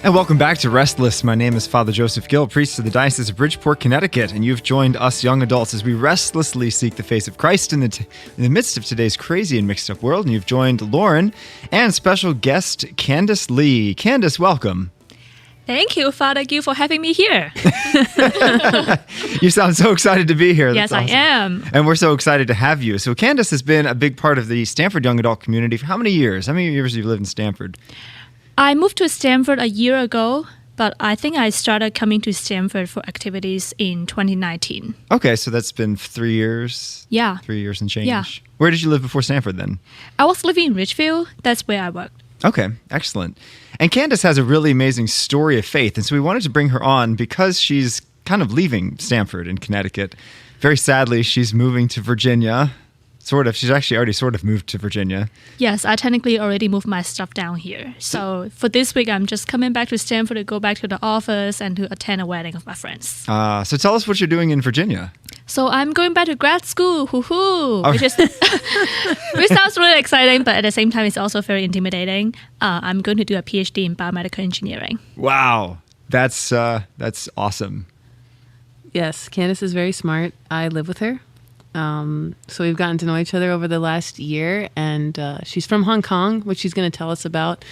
And welcome back to Restless. My name is Father Joseph Gill, priest of the Diocese of Bridgeport, Connecticut, and you've joined us young adults as we restlessly seek the face of Christ in the midst of today's crazy and mixed up world. And you've joined Lauren and special guest Candace Lee. Candace, welcome. Thank you, Father Gill, for having me here. You sound so excited to be here. Yes, That's awesome. I am. And we're so excited to have you. So Candace has been a big part of the Stanford young adult community for how many years? How many years have you lived in Stanford? I moved to Stanford a year ago, but I think I started coming to Stanford for activities in 2019. Okay, so that's been 3 years? Yeah. 3 years and change. Yeah. Where did you live before Stanford then? I was living in Ridgefield. That's where I worked. Okay, excellent. And Candace has a really amazing story of faith, and so we wanted to bring her on because she's kind of leaving Stanford in Connecticut. Very sadly, she's moving to Virginia. Sort of. She's actually already sort of moved to Virginia. Yes, I technically already moved my stuff down here. So for this week, I'm just coming back to Stanford to go back to the office and to attend a wedding of my friends. So tell us what you're doing in Virginia. So I'm going back to grad school, which is which sounds really exciting, but at the same time, it's also very intimidating. I'm going to do a PhD in biomedical engineering. Wow, that's awesome. Yes, Candace is very smart. I live with her. So we've gotten to know each other over the last year, and she's from Hong Kong, which she's going to tell us about.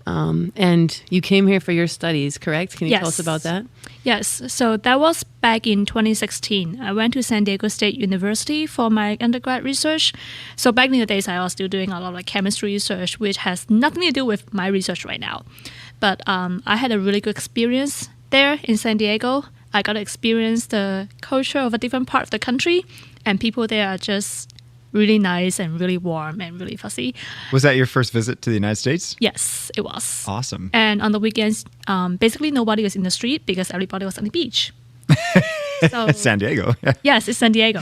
And you came here for your studies, correct? Can you tell us about that? Yes. So that was back in 2016. I went to San Diego State University for my undergrad research. So back in the days, I was still doing a lot of chemistry research, which has nothing to do with my research right now. But I had a really good experience there in San Diego. I got to experience the culture of a different part of the country, and people there are just really nice and really warm and really fussy. Was that your first visit to the United States? Yes, it was. Awesome. And on the weekends, basically nobody was in the street because everybody was on the beach. So, San Diego. Yes, it's San Diego.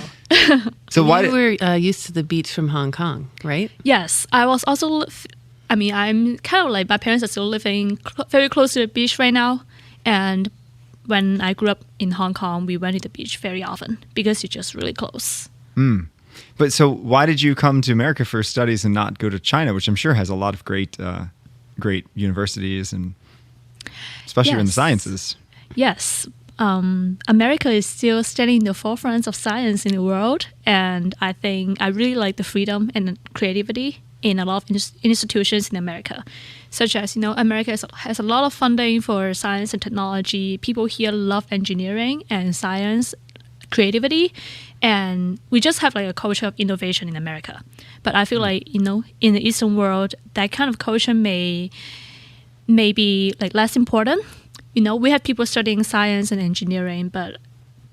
So why you were used to the beach from Hong Kong, right? Yes, I was also. I'm kind of like my parents are still living very close to the beach right now, and when I grew up in Hong Kong, we went to the beach very often because it's just really close. But so why did you come to America for studies and not go to China, which I'm sure has a lot of great universities, and especially in the sciences? Yes. America is still standing in the forefront of science in the world, and I think I really like the freedom and creativity in a lot of institutions in America, such as, America has a lot of funding for science and technology. People here love engineering and science, creativity, and we just have like a culture of innovation in America. But I feel like, in the Eastern world, that kind of culture may be like less important. We have people studying science and engineering, but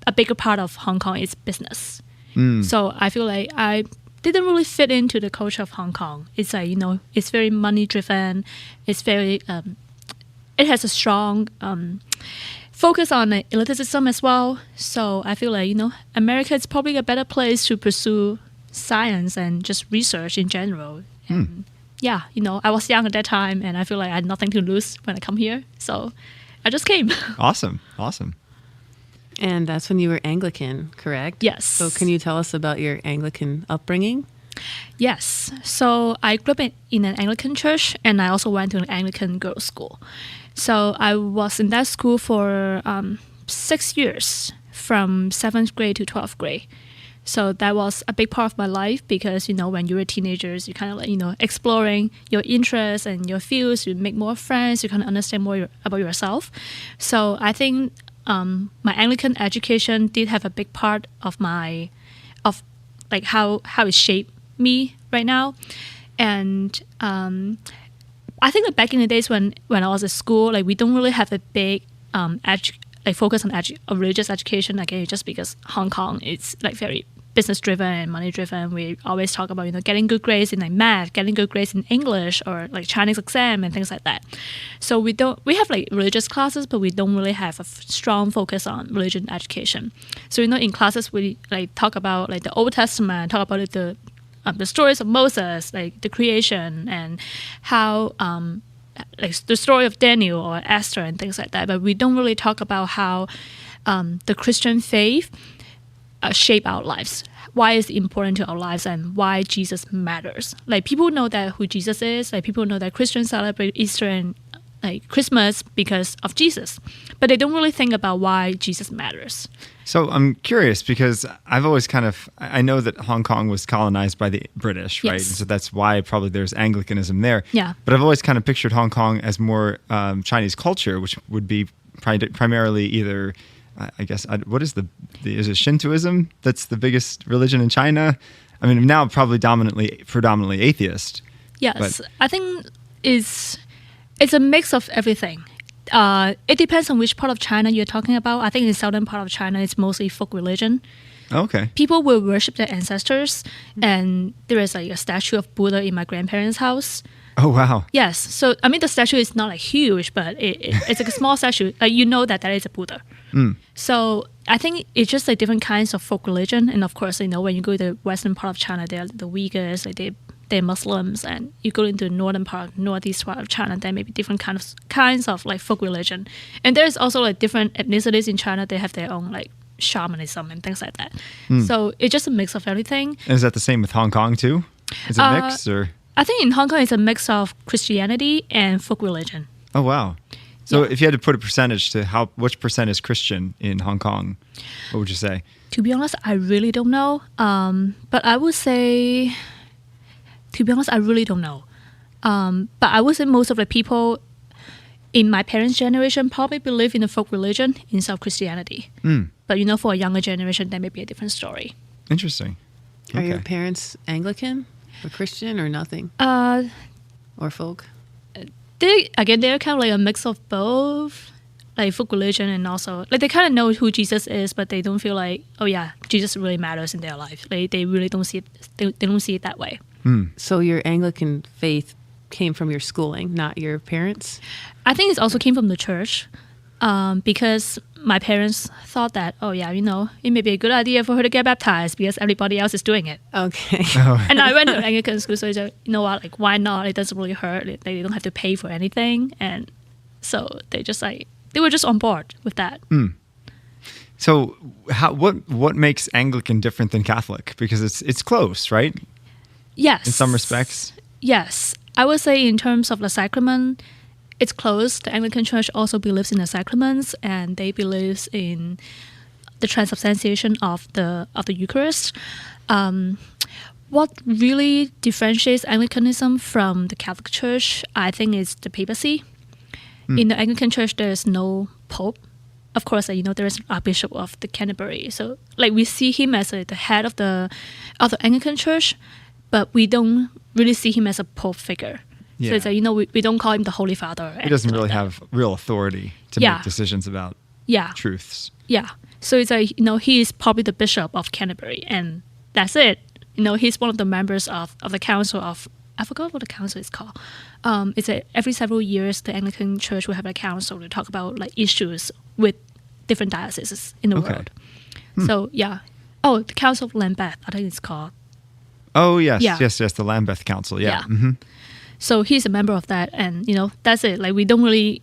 a bigger part of Hong Kong is business. So I feel like I didn't really fit into the culture of Hong Kong. It's like, it's very money driven. It's very, it has a strong focus on elitism as well. So I feel like, America is probably a better place to pursue science and just research in general. And yeah, I was young at that time, and I feel like I had nothing to lose when I come here. So I just came. Awesome. And that's when you were Anglican, correct? Yes. So can you tell us about your Anglican upbringing? Yes. So I grew up in an Anglican church, and I also went to an Anglican girls' school. So I was in that school for 6 years, from 7th grade to 12th grade. So that was a big part of my life because, when you were teenagers, you kind of like, exploring your interests and your fields, you make more friends, you kind of understand more about yourself. So I think my Anglican education did have a big part of how it shaped me right now. And I think that back in the days when I was at school, like we don't really have a big focus on religious education, just because Hong Kong is like very business driven and money driven. We always talk about getting good grades in like math, getting good grades in English or like Chinese exam and things like that. So we have like religious classes, but we don't really have a strong focus on religion education. So in classes we like talk about like the Old Testament, talk about the stories of Moses, like the creation, and how like the story of Daniel or Esther and things like that. But we don't really talk about how the Christian faith shape our lives. Why is it important to our lives, and why Jesus matters? Like people know that who Jesus is. Like people know that Christians celebrate Easter and like Christmas because of Jesus, but they don't really think about why Jesus matters. So I'm curious because I've always I know that Hong Kong was colonized by the British, right? Yes. And so that's why probably there's Anglicanism there. Yeah. But I've always kind of pictured Hong Kong as more Chinese culture, which would be primarily either, I guess, what is is it Shintoism that's the biggest religion in China? I mean, now probably predominantly atheist. Yes, I think it's a mix of everything. It depends on which part of China you're talking about. I think in the southern part of China, it's mostly folk religion. Okay. People will worship their ancestors, and there is like a statue of Buddha in my grandparents' house. Oh, wow. Yes, so I mean the statue is not like huge, but it's like a small statue. Like you know that is a Buddha. So I think it's just like different kinds of folk religion, and of course, you know, when you go to the western part of China, they're the Uyghurs, like they're Muslims, and you go into the northern part, northeast part of China, there may be different kinds of like folk religion, and there's also like different ethnicities in China. They have their own like shamanism and things like that. So it's just a mix of everything. And is that the same with Hong Kong too? Is it mixed or? I think in Hong Kong it's a mix of Christianity and folk religion. Oh, wow. So Yeah. if you had to put a percentage to which percent is Christian in Hong Kong, what would you say? To be honest, I really don't know. But I would say, to be honest, I really don't know. But I would say most of the people in my parents' generation probably believe in the folk religion instead of Christianity. But you know, for a younger generation, that may be a different story. Interesting. Are your Okay. parents Anglican or Christian or nothing? Or folk? They're kind of like a mix of both, like folk religion and also like they kind of know who Jesus is, but they don't feel like, oh yeah, Jesus really matters in their life. Like they really don't see it. They don't see it that way. So your Anglican faith came from your schooling, not your parents? I think it also came from the church, because my parents thought that, oh yeah, you know, it may be a good idea for her to get baptized because everybody else is doing it. Okay. And I went to Anglican school, so I said, you know what, like why not? It doesn't really hurt. They don't have to pay for anything, and so they were just on board with that. So what makes Anglican different than Catholic? Because it's close, right? Yes. In some respects. Yes. I would say in terms of the sacrament, it's close. The Anglican Church also believes in the sacraments, and they believe in the transubstantiation of the Eucharist. What really differentiates Anglicanism from the Catholic Church, I think, is the papacy. In the Anglican Church, there is no pope. Of course, you know, there is an Archbishop of the Canterbury. So, like, we see him as the head of the Anglican Church, but we don't really see him as a pope figure. Yeah. So it's like, you know, we don't call him the Holy Father. He doesn't really have real authority to make decisions about truths. Yeah. So it's like, you know, he is probably the Bishop of Canterbury, and that's it. You know, he's one of the members of the council of, I forgot what the council is called. It's every several years, the Anglican Church will have a council to talk about like issues with different dioceses in the world. So, yeah. Oh, the Council of Lambeth, I think it's called. Oh, yes. Yeah. Yes. The Lambeth Council. Yeah. Yeah. So he's a member of that, and you know, that's it. Like we don't really,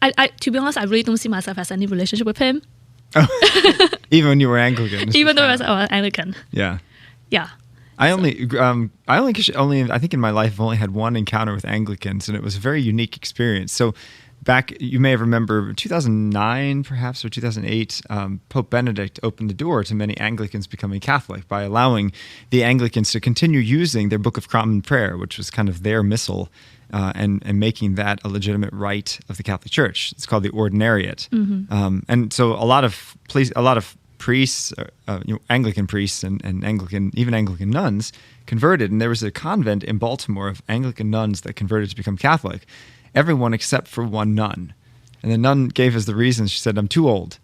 I to be honest, I really don't see myself as any relationship with him. Oh. Even when you were Anglican. Even though I was Anglican. Yeah. Yeah. I think in my life I've only had one encounter with Anglicans, and it was a very unique experience. So back, you may have remember 2009 perhaps or 2008, Pope Benedict opened the door to many Anglicans becoming Catholic by allowing the Anglicans to continue using their Book of Common Prayer, which was kind of their missal, and making that a legitimate rite of the Catholic Church. It's called the Ordinariate. And so a lot of priests, Anglican priests and even Anglican nuns converted. And there was a convent in Baltimore of Anglican nuns that converted to become Catholic. Everyone except for one nun. And the nun gave us the reason. She said, I'm too old.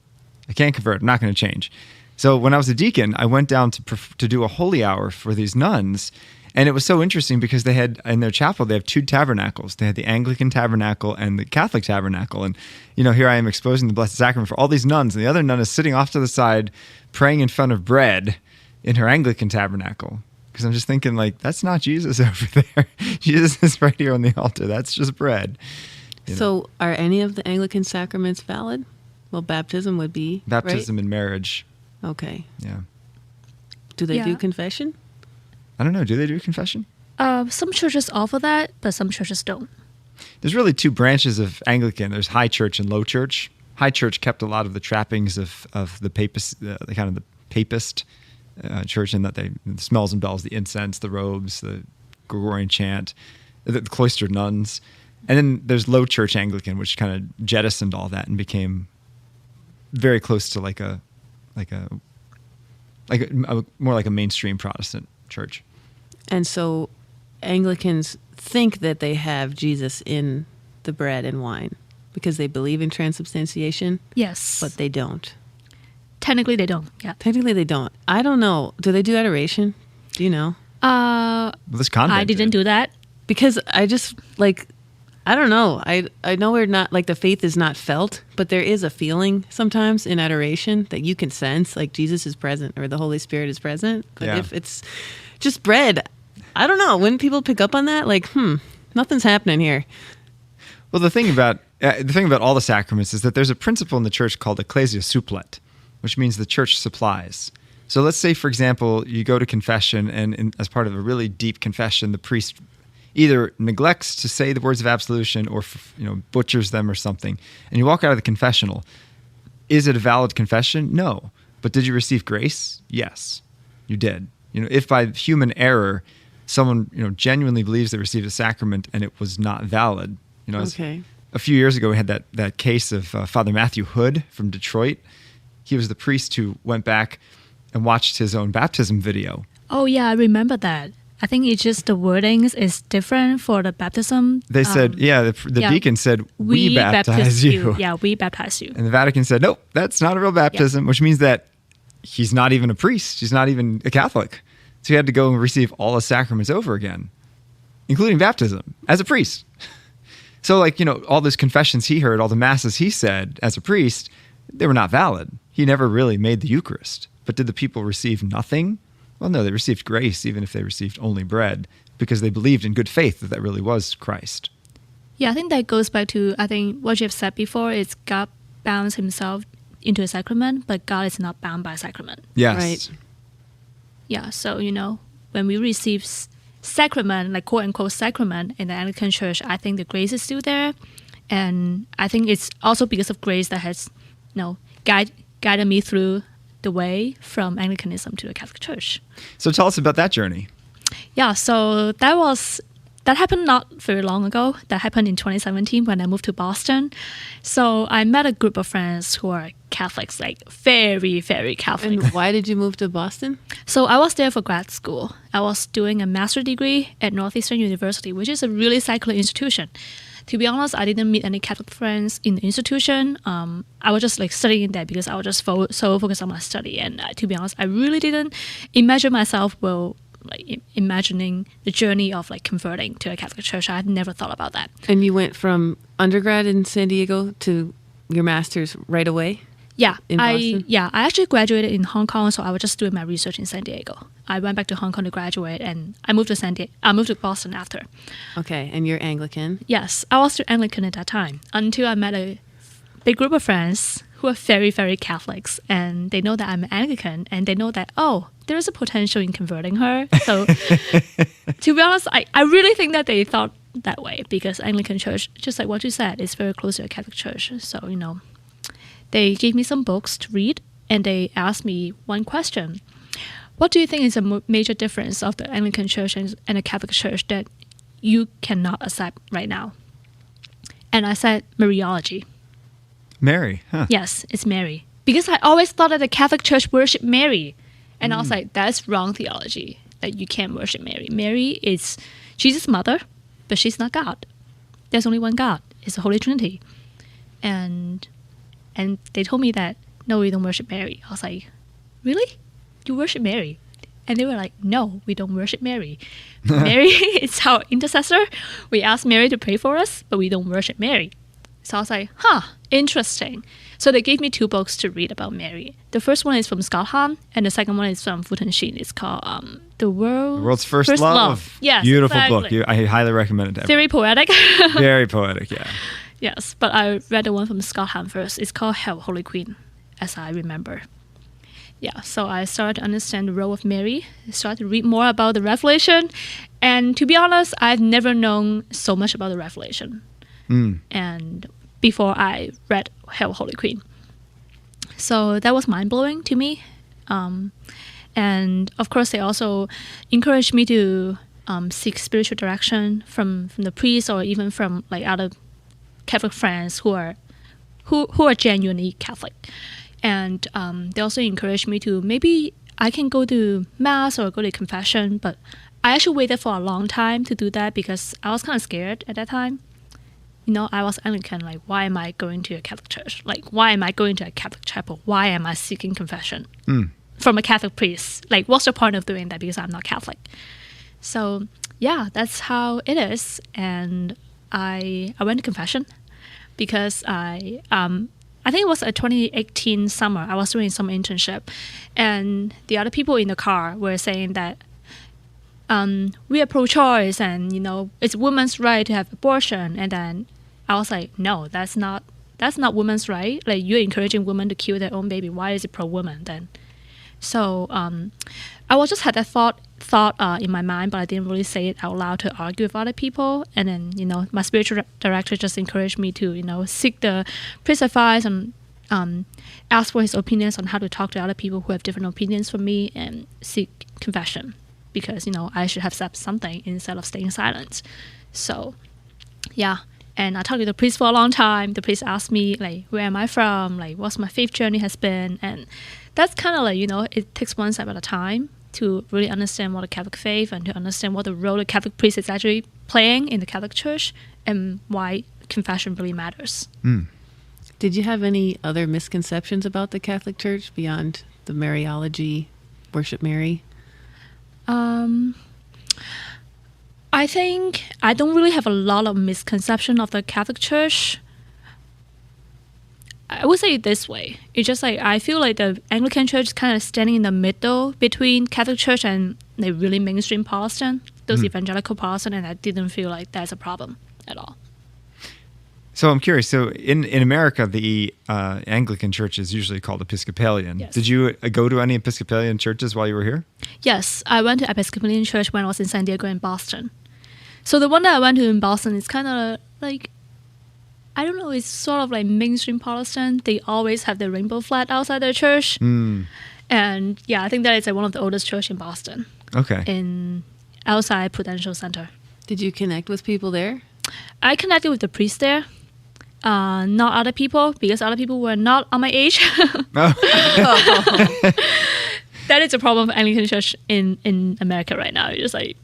I can't convert. I'm not going to change. So when I was a deacon, I went down to do a holy hour for these nuns. And it was so interesting because they had, in their chapel, they have two tabernacles. They had the Anglican tabernacle and the Catholic tabernacle. And, you know, here I am exposing the Blessed Sacrament for all these nuns. And the other nun is sitting off to the side, praying in front of bread in her Anglican tabernacle. Because I'm just thinking, like, that's not Jesus over there. Jesus is right here on the altar. That's just bread. You know? So are any of the Anglican sacraments valid? Well, baptism would be, Baptism and marriage. right? Okay. Yeah. Do they do Yeah. confession? I don't know. Do they do confession? Some churches offer that, but some churches don't. There's really two branches of Anglican. There's High Church and Low Church. High Church kept a lot of the trappings of the papist, the kind of the papist church, in that the smells and bells, the incense, the robes, the Gregorian chant, the cloistered nuns. And then there's Low Church Anglican, which kind of jettisoned all that and became very close to like a more like a mainstream Protestant church. And so Anglicans think that they have Jesus in the bread and wine because they believe in transubstantiation, Yes. but they don't. Technically, they don't. Yeah. Technically, they don't. I don't know. Do they do adoration? Do you know? Well, this convent I didn't do that. Because I just I don't know. I know we're not the faith is not felt, but there is a feeling sometimes in adoration that you can sense Jesus is present or the Holy Spirit is present. But if it's just bread, I don't know. When people pick up on that, nothing's happening here. Well, the thing about all the sacraments is that there's a principle in the church called ecclesia supplet, which means the church supplies. So let's say, for example, you go to confession, and as part of a really deep confession, the priest either neglects to say the words of absolution or butchers them or something, and you walk out of the confessional. Is it a valid confession? No. But did you receive grace? Yes, you did. If by human error someone genuinely believes they received a sacrament and it was not valid, Okay. A few years ago we had that case of Father Matthew Hood from Detroit. He was the priest who went back and watched his own baptism video. Oh, yeah, I remember that. I think it's just the wordings is different for the baptism. They said, the deacon said, we baptize you. Yeah, we baptize you. And the Vatican said, nope, that's not a real baptism, which means that he's not even a priest. He's not even a Catholic. So he had to go and receive all the sacraments over again, including baptism, as a priest. So all those confessions he heard, all the masses he said as a priest, they were not valid. He never really made the Eucharist. But did the people receive nothing? Well, no, they received grace, even if they received only bread, because they believed in good faith that really was Christ. Yeah, I think that goes back to, what you have said before, is God bounds himself into a sacrament, but God is not bound by a sacrament. Yes. Right. Yeah, so, when we receive sacrament, quote-unquote sacrament in the Anglican Church, I think the grace is still there. And I think it's also because of grace that has, guided me through the way from Anglicanism to the Catholic Church. So tell us about that journey. Yeah, so that happened not very long ago. That happened in 2017 when I moved to Boston. So I met a group of friends who are Catholics, very, very Catholic. And why did you move to Boston? So I was there for grad school. I was doing a master's degree at Northeastern University, which is a really secular institution. To be honest, I didn't meet any Catholic friends in the institution. I was just studying there because I was just so focused on my study. And to be honest, I really didn't imagine myself imagining the journey of converting to a Catholic church. I had never thought about that. And you went from undergrad in San Diego to your master's right away? Yeah, in Boston? I actually graduated in Hong Kong, so I was just doing my research in San Diego. I went back to Hong Kong to graduate, and I moved to Boston after. Okay, and you're Anglican? Yes, I was still Anglican at that time until I met a big group of friends who are very, very Catholics, and they know that I'm Anglican, and they know that, there is a potential in converting her. So, to be honest, I really think that they thought that way because Anglican Church, just like what you said, is very close to a Catholic Church. So, they gave me some books to read, and they asked me one question. What do you think is a major difference of the Anglican Church and the Catholic Church that you cannot accept right now? And I said, Mariology. Mary, huh? Yes, it's Mary. Because I always thought that the Catholic Church worshiped Mary. And I was like, that's wrong theology, that you can't worship Mary. Mary is Jesus' mother, but she's not God. There's only one God. It's the Holy Trinity. And they told me that, no, we don't worship Mary. I was like, really? You worship Mary? And they were like, no, we don't worship Mary. Mary is our intercessor. We ask Mary to pray for us, but we don't worship Mary. So I was like, interesting. So they gave me 2 books to read about Mary. The first one is from Scott Hahn, and the second one is from Fu Shin. It's called The World's First Love. Yes, beautiful exactly. book. I highly recommend it to everyone. Very poetic. Very poetic, yeah. Yes, but I read the one from Scott Hahn first. It's called Hail, Holy Queen, as I remember. Yeah, so I started to understand the role of Mary. I started to read more about the Revelation. And to be honest, I've never known so much about the Revelation. and before I read Hail Holy Queen. So that was mind-blowing to me. And of course, they also encouraged me to seek spiritual direction from the priest or even from like other Catholic friends who are genuinely Catholic. And they also encouraged me to maybe I can go to Mass or go to confession, but I actually waited for a long time to do that because I was kind of scared at that time. You know, I was Anglican, like, why am I going to a Catholic church? Like, why am I going to a Catholic chapel? Why am I seeking confession from a Catholic priest? Like, what's the point of doing that because I'm not Catholic? So, yeah, that's how it is. And I went to confession because I think it was a 2018 summer. I was doing some internship. And the other people in the car were saying that we are pro-choice and, you know, it's women's right to have abortion. And then I was like, no, that's not women's right. Like, you're encouraging women to kill their own baby. Why is it pro-woman then? So I was just had that thought in my mind, but I didn't really say it out loud to argue with other people. And then, you know, my spiritual director just encouraged me to, you know, seek the priest's advice and ask for his opinions on how to talk to other people who have different opinions from me and seek confession. Because, you know, I should have said something instead of staying silent. So, yeah. And I talked to the priest for a long time. The priest asked me, like, where am I from? Like, what's my faith journey has been? And that's kind of like, you know, it takes one step at a time to really understand what the Catholic faith and to understand what the role the Catholic priest is actually playing in the Catholic Church and why confession really matters. Did you have any other misconceptions about the Catholic Church beyond the Mariology, worship Mary? I think I don't really have a lot of misconception of the Catholic Church. I would say it this way. It's just like I feel like the Anglican Church is kind of standing in the middle between Catholic Church and the really mainstream Protestant, those evangelical Protestant, and I didn't feel like that's a problem at all. So I'm curious. So in America, the Anglican Church is usually called Episcopalian. Yes. Did you go to any Episcopalian churches while you were here? Yes, I went to Episcopalian Church when I was in San Diego and Boston. So the one that I went to in Boston is kind of like, I don't know, it's sort of like mainstream Protestant. They always have the rainbow flag outside their church. And yeah, I think that is like one of the oldest church in Boston. Okay. In outside Prudential Center. Did you connect with people there? I connected with the priest there. Not other people, because other people were not on my age. That is a problem of Anglican Church in America right now. It's just like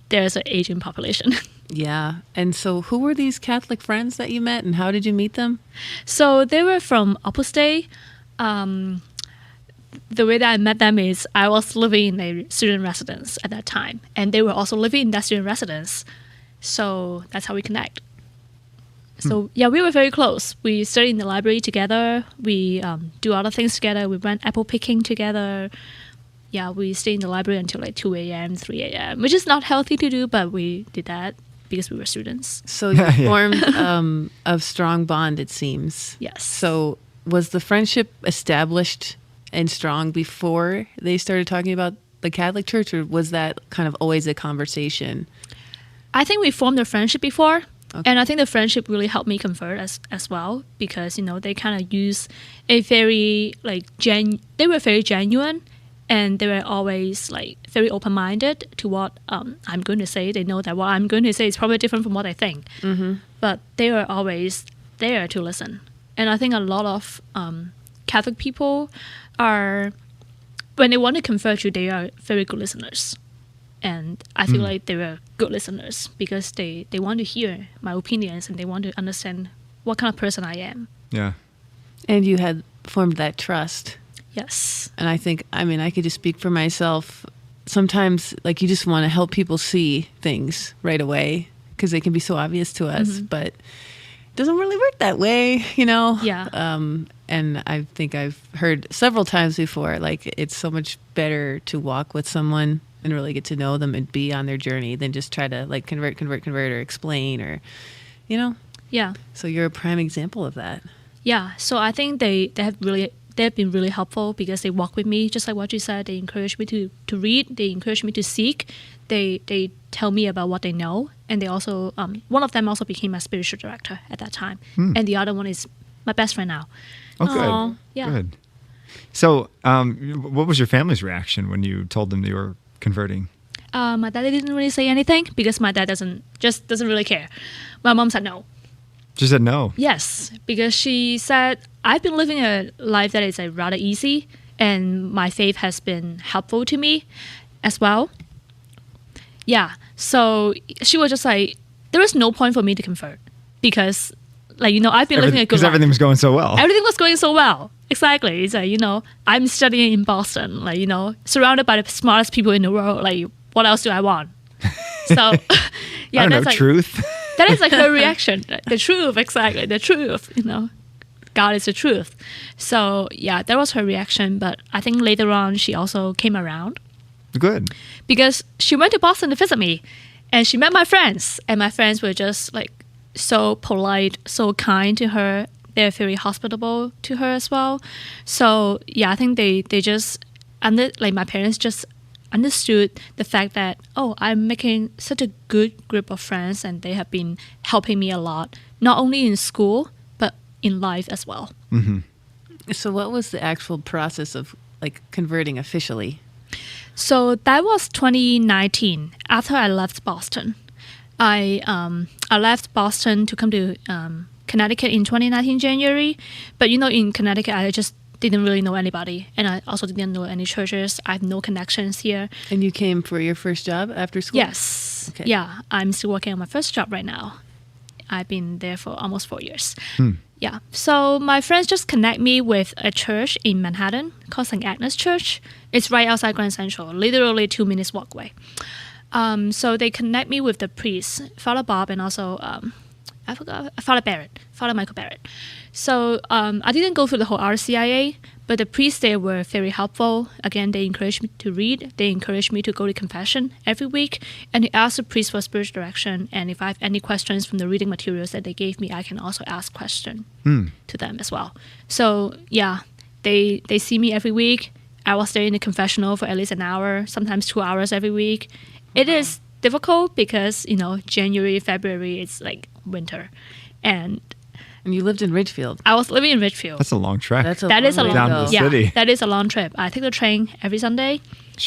there's an aging population. Yeah. And so who were these Catholic friends that you met and how did you meet them? So they were from Opus Dei. The way that I met them is I was living in a student residence at that time, and they were also living in that student residence. So that's how we connect. So yeah, we were very close. We studied in the library together. We do other things together. We went apple picking together. Yeah, we stayed in the library until like 2 a.m., 3 a.m., which is not healthy to do, but we did that because we were students. So you formed a strong bond, it seems. Yes. So was the friendship established and strong before they started talking about the Catholic Church, or was that kind of always a conversation? I think we formed a friendship before. Okay. And I think the friendship really helped me convert as well, because, you know, they kind of use a very, like, they were very genuine, and they were always, like, very open-minded to what I'm going to say. They know that what I'm going to say is probably different from what I think. But they were always there to listen. And I think a lot of Catholic people are, when they want to convert you, they are very good listeners. And I feel like they were good listeners because they want to hear my opinions and they want to understand what kind of person I am. Yeah. And you had formed that trust. Yes. And I think, I mean, I could just speak for myself. Sometimes, like, you just want to help people see things right away because they can be so obvious to us, but it doesn't really work that way, you know? Yeah. And I think I've heard several times before, like, it's so much better to walk with someone and really get to know them and be on their journey than just try to, like, convert or explain or, you know? Yeah. So you're a prime example of that. Yeah. So I think they have been really helpful because they walk with me, just like what you said. They encourage me to read. They encourage me to seek. They tell me about what they know, and they also one of them also became my spiritual director at that time, and the other one is my best friend now. Oh, good. Aw, yeah. Good. So, what was your family's reaction when you told them that you were converting? My dad didn't really say anything because my dad doesn't really care. My mom said no. She said no. Yes, because she said, I've been living a life that is rather easy, and my faith has been helpful to me as well. Yeah, so she was just like, there is no point for me to convert because, like, I've been living a good Because life. everything was going so well. Everything was going so well. Exactly. It's like, I'm studying in Boston, like, surrounded by the smartest people in the world. Like, what else do I want? So, yeah, I don't know, that's like, truth. that is like her reaction. The truth, exactly. The truth, God is the truth. So, yeah, that was her reaction. But I think later on, she also came around Good. because she went to Boston to visit me and she met my friends. And my friends were just like so polite, so kind to her. They're very hospitable to her as well. So, yeah, I think they just, my parents just understood the fact that, I'm making such a good group of friends and they have been helping me a lot, not only in school, but in life as well. Mm-hmm. So what was the actual process of like converting officially? So that was 2019 after I left Boston. I left Boston to come to Connecticut in 2019 January. But, in Connecticut, I just didn't really know anybody. And I also didn't know any churches. I have no connections here. And you came for your first job after school? Yes. Okay. Yeah, I'm still working on my first job right now. I've been there for almost 4 years. Yeah. So my friends just connect me with a church in Manhattan called St. Agnes Church. It's right outside Grand Central, literally 2 minutes walk away. So they connect me with the priest, Father Bob, and also Father Michael Barrett. So I didn't go through the whole RCIA, but the priests there were very helpful. Again, they encouraged me to read. They encouraged me to go to confession every week. And they asked the priest for spiritual direction. And if I have any questions from the reading materials that they gave me, I can also ask questions to them as well. So, yeah, they see me every week. I was there in the confessional for at least an hour, sometimes 2 hours every week. It is difficult because, January, February, it's like winter. And you lived in Ridgefield. I was living in Ridgefield. That's a long trek. That is a long down to the city. That is a long trip. I take the train every Sunday,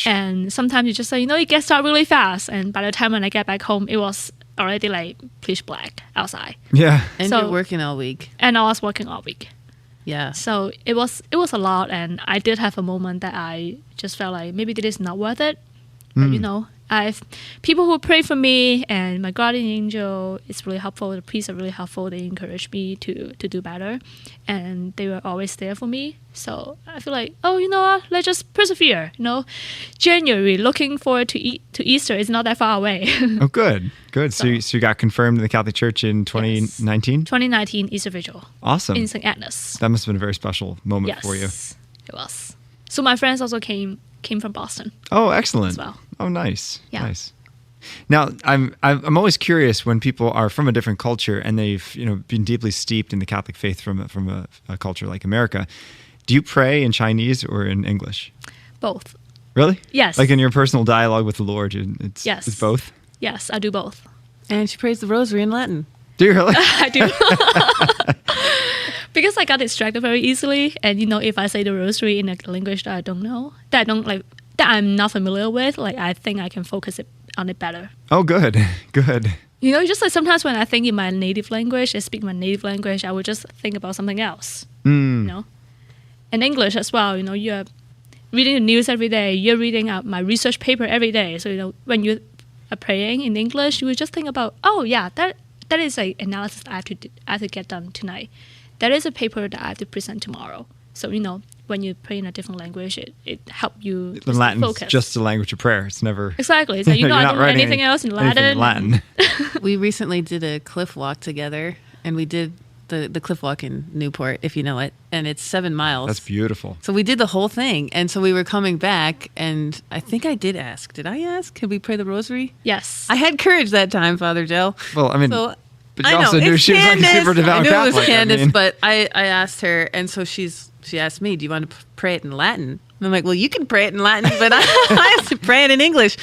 and sometimes you just say, it gets dark really fast. And by the time when I get back home, it was already like pitch black outside. Yeah. And So- you're working all week. And I was working all week, Yeah. so it was a lot. And I did have a moment that I just felt like maybe this is not worth it. But I've people who pray for me, and my guardian angel is really helpful. The priests are really helpful. They encourage me to do better, and they were always there for me. So I feel like, you know what? Let's just persevere. January, looking forward to Easter is not that far away. Oh, good. Good. So you got confirmed in the Catholic Church in 2019? 2019 Easter Vigil Awesome. in St. Agnes. That must have been a very special moment Yes, for you. it was. So my friends also came from Boston Oh, excellent. as well. Oh, nice. Yeah. Nice. Now, I'm always curious when people are from a different culture and they've been deeply steeped in the Catholic faith from a culture like America. Do you pray in Chinese or in English? Both. Really? Yes. Like in your personal dialogue with the Lord, it's both. Yes, I do both. And she prays the rosary in Latin. Do you really? I do. Because I got distracted very easily, and if I say the rosary in a language that I don't know, that I'm not familiar with, I think I can focus on it better. Oh, good. Good. Just like sometimes when I think in my native language, I speak my native language, I would just think about something else. And English as well. You're reading the news every day. You're reading out my research paper every day. So when you are praying in English, you would just think about, that is an analysis I have to get done tonight. That is a paper that I have to present tomorrow. So, when you pray in a different language, it helps you Latin's focus. just the language of prayer. It's never... Exactly. So, You're I not don't know writing anything else in anything Latin. in Latin. We recently did a cliff walk together, and we did the cliff walk in Newport, if you know it, and it's 7 miles. That's beautiful. So we did the whole thing, and so we were coming back, and I think I did ask. Did I ask? Could we pray the rosary? Yes. I had courage that time, Father Joe. Well, I mean... So But you I know, also knew it's she was like a Candace. super devout I knew Catholic. it was Candace, I mean. but I asked her, and so she asked me, "Do you want to pray it in Latin?" And I'm like, "Well, you can pray it in Latin, but I have to pray it in English."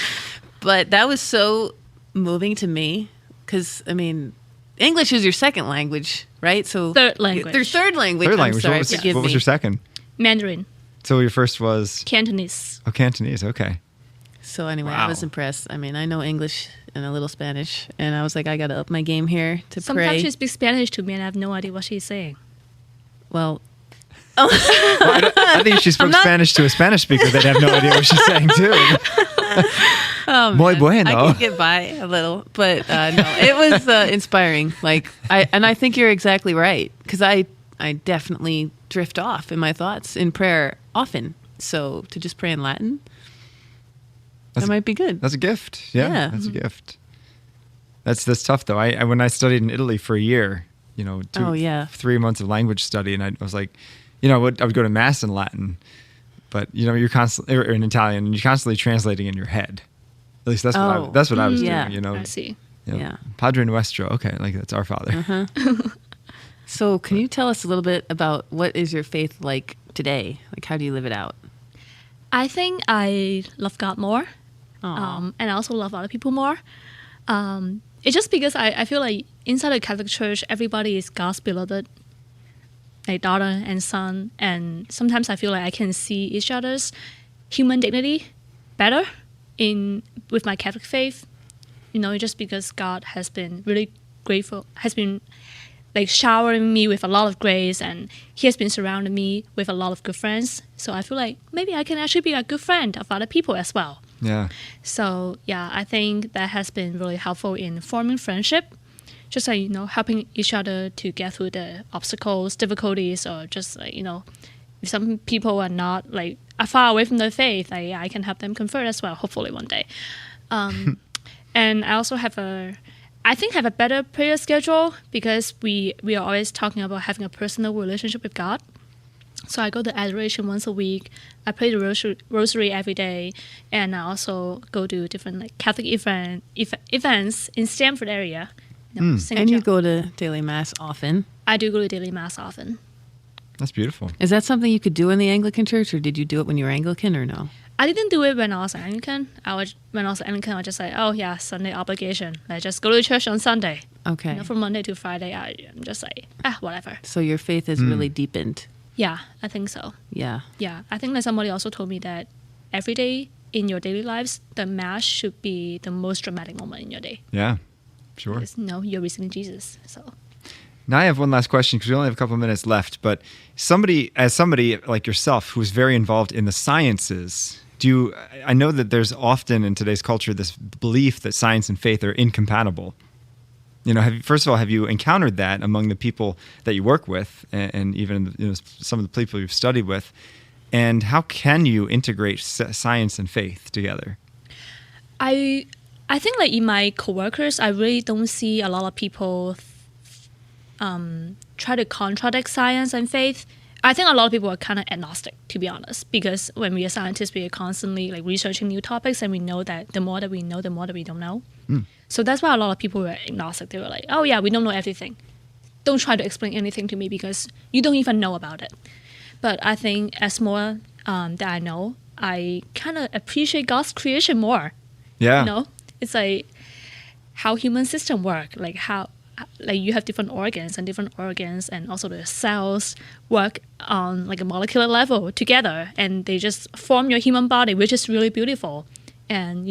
But that was so moving to me. because I mean, English is your second language, right? So Third language. Their third language. Third language. I'm sorry, What was your second? Mandarin, So your first was Cantonese. Cantonese. Okay. So anyway, Wow. I was impressed. I mean, I know English and a little Spanish, and I was like, I got to up my game here to Sometimes pray. she speaks Spanish to me, and I have no idea what she's saying. Well, Well, I think if she spoke Spanish to a Spanish speaker, they'd have no idea what she's saying too. Muy man, bueno. I could get by a little, but no, it was inspiring. Like, I think you're exactly right, because I definitely drift off in my thoughts in prayer often. So to just pray in Latin, that might be good. That's a gift. Yeah, Yeah. that's a gift. That's tough though. I when I studied in Italy for a year, 3 months of language study, and I was like, I would go to mass in Latin, but you're constantly, or in Italian, and you're constantly translating in your head. At least that's what I was yeah. doing. I see. Yeah. Padre Nuestro. Okay, like that's our Father. So can you tell us a little bit about what is your faith like today? Like, how do you live it out? I think I love God more, Aw. and I also love other people more. It's just because I feel like inside the Catholic Church, everybody is God's beloved, like daughter and son, and sometimes I feel like I can see each other's human dignity better with my Catholic faith. Just because God has been really grateful, has been like showering me with a lot of grace, and He has been surrounding me with a lot of good friends. So I feel like maybe I can actually be a good friend of other people as well. Yeah. So yeah, I think that has been really helpful in forming friendship. Just like, helping each other to get through the obstacles, difficulties, or just like, if some people are not like are far away from their faith, I can help them convert as well, hopefully one day. And I also have a better prayer schedule because we are always talking about having a personal relationship with God. So I go to adoration once a week. I pray the rosary every day, and I also go to different like Catholic events in Stamford area. St. And you John. go to daily mass often. I do go to daily mass often. That's beautiful. Is that something you could do in the Anglican Church, or did you do it when you were Anglican, or no? I didn't do it when I was Anglican. When I was Anglican, I was just like, oh yeah, Sunday obligation. I just go to church on Sunday. Okay. From Monday to Friday, I'm just like, whatever. So your faith has really deepened. Yeah, I think so. Yeah. Yeah, I think that somebody also told me that every day in your daily lives, the mass should be the most dramatic moment in your day. Yeah, sure. Because, you're receiving Jesus. So Now I have one last question because we only have a couple of minutes left. But somebody like yourself who's very involved in the sciences, I know that there's often in today's culture this belief that science and faith are incompatible. First of all, have you encountered that among the people that you work with, and even some of the people you've studied with? And how can you integrate science and faith together? I think like in my coworkers, I really don't see a lot of people try to contradict science and faith. I think a lot of people are kind of agnostic, to be honest, because when we are scientists, we are constantly like researching new topics, and we know that the more that we know, the more that we don't know. So that's why a lot of people were agnostic. They were like, oh yeah, we don't know everything. Don't try to explain anything to me because you don't even know about it. But I think as more that I know, I kind of appreciate God's creation more. Yeah. It's like how human system work, like how like you have different organs, and also the cells work on like a molecular level together, and they just form your human body, which is really beautiful. And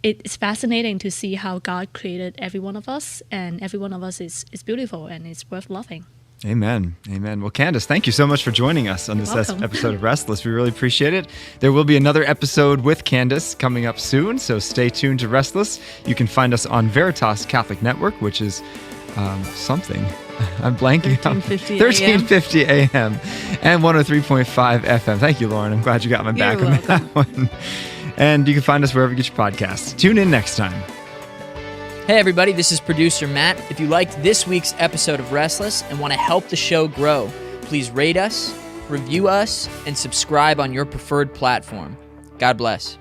it's fascinating to see how God created every one of us, and every one of us is beautiful and it's worth loving. Amen. Amen. Well, Candace, thank you so much for joining us on this Welcome. episode of Restless. We really appreciate it. There will be another episode with Candace coming up soon, so stay tuned to Restless. You can find us on Veritas Catholic Network, which is something. I'm blanking out. 1350 AM and 103.5 FM. Thank you, Lauren. I'm glad you got my back You're on that one. And you can find us wherever you get your podcasts. Tune in next time. Hey everybody, this is producer Matt. If you liked this week's episode of Restless and want to help the show grow, please rate us, review us, and subscribe on your preferred platform. God bless.